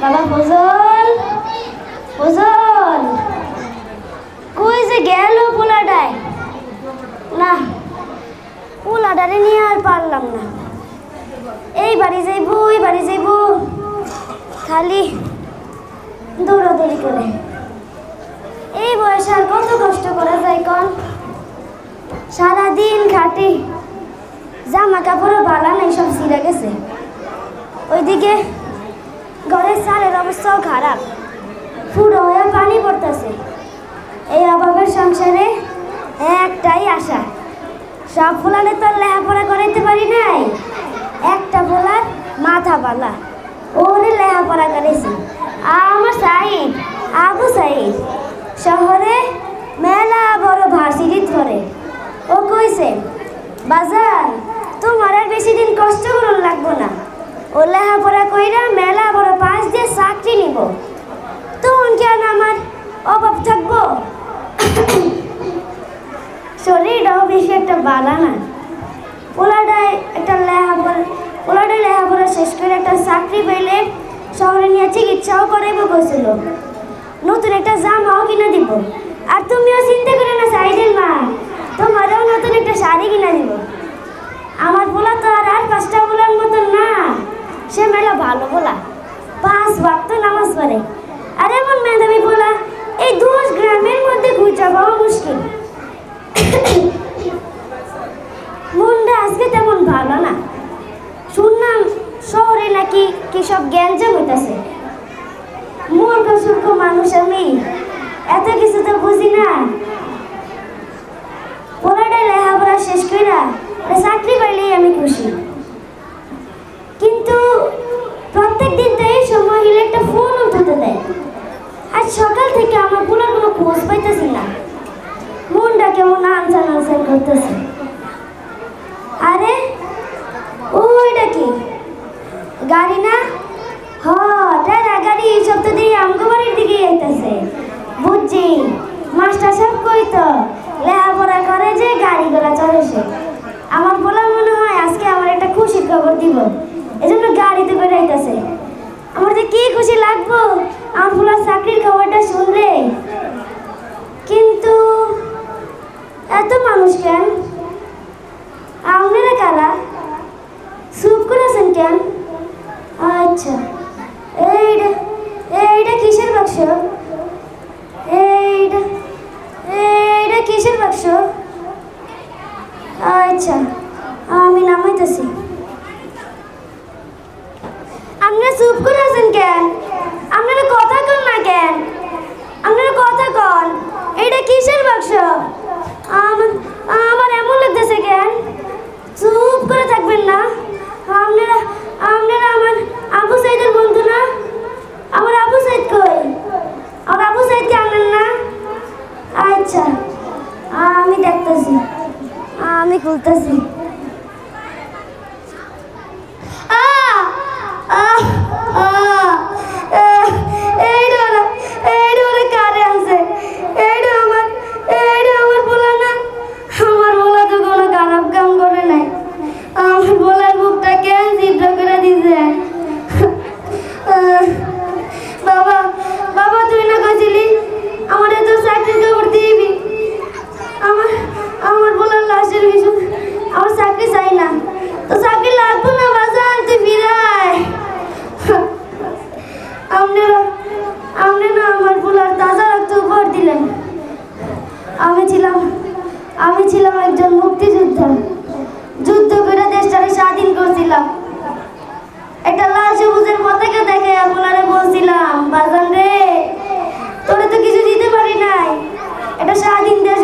বাবা ফজল, ফজল কই যে গেল পোলাটায়? না, পোলাটারে নিয়ে আর পারলাম না। এই বাড়ি যাইব, ওই বাড়ি যাইব, খালি দৌড়াদৌড়ি করে। এই বয়সে আর কত কষ্ট করা যায় কন? সারাদিন খাটি, জামা কাপড়ও বালা নাই, সব ছিঁড়ে গেছে। ওইদিকে ঘরের চালের অবস্থাও খারাপ, ফুটো হয়ে পানি পড়তেছে। এই অভাবের সংসারে একটাই আশা, সব ফুলালে তো লেখাপড়া করাইতে পারি নাই, একটা ফুলার মাথা বালা, ওরে লেখাপড়া করেছি। আমার সাইদ, আবু সাইদ শহরে মেলা বড় ভার্সিটিত পড়ে। ও কইছে, বাজার তোমার আর বেশি দিন কষ্ট করুন লাগবো না, ও লেখাপড়া কইরা মেলা বড় পাশ দিয়ে চাকরি নিব, তখন কেন আমার অভাব থাকবো? শরীরটাও বেশি একটা বালা না। পোলাটায় লেখাপড়া শেষ করে একটা চাকরি পেলে শহরে নিয়ে চিকিৎসাও করাইব কইছিল, নতুন একটা জামাও কিনে দিব। আর তুমিও চিন্তা করে না সাইডের মা, তোমারও নতুন একটা শাড়ি কিনে দিব। আমার পোলা তো আর 5টা পোলার মতন না, সে মেলা ভালো পোলা, 5 ওয়াক্ত নামাজ পড়ে। আর এমন মেধাবী পোলা এই 10 গ্রামের মধ্যে খুঁজে পাওয়া মুশকিল। মনটা আজকে তেমন ভালো না, শুনলাম শহরে নাকি কি সব গ্যাঞ্জাম হইতেছে। মূর্খ সূর্খ মানুষ আমি, এত কিছু তো বুঝি না। পোলাটাই লেখাপড়া শেষ কইরা চাকরি পাইলেই আমি খুশি, কিন্তু প্রত্যেক দিন তো এই সময় হলে একটা ফোন উঠাতে দেয়। আজ সকাল থেকে আমার পোলার কোনো খোঁজ পাইতেছি না, মনটা কেমন আনসান আনসান করতেছে। আরে ওইটা কি গাড়ি না? টাটা গাড়ি, সব তো দিয়ে আমগো বাড়ির দিকে আইতেছে। বুঝছি, মাস্টার সাহেব কই তো লেখাপড়া করে যে গাড়ি ঘোড়া চলে সে। আমার বলা মনে হয় আজকে আমার একটা খুশির খবর দিব, এজন্য গাড়িতে করে আইতেছে। আমার যে কি খুশি লাগবো আমার পোলার চাকরির খবরটা শুনলে। কিন্তু এত মানুষ কেন? আপনারা কারা? চুপ করেছেন কেন? আচ্ছা, এইটা কিসের বাক্স? এইটা কিসের বাক্স? আচ্ছা, আমি নামাইতেছি। আপনারা চুপ করে আছেন কেন? আপনারা কথা কন না কেন? আপনারা কথা কন, এইটা কিসের বাক্স? আমার এমন লাগতেছে কেন? চুপ করে থাকবেন না। আপনারা আমার আবু সাইদের বন্ধু না? আমার আবু সাইদ কই? আমার আবু সাইদকে আনেন না? আচ্ছা, আমি দেখতেছি, আমি খুলতেছি। আমি ছিলাম একজন মুক্তিযোদ্ধা, যুদ্ধ করে দেশটাকে স্বাধীন করছিলাম। একটা লাল সবুজের পতাকা দেখে আপনারে বলছিলাম, বাজান রে তোরে তো কিছু দিতে পারি নাই, এটা স্বাধীন দেশ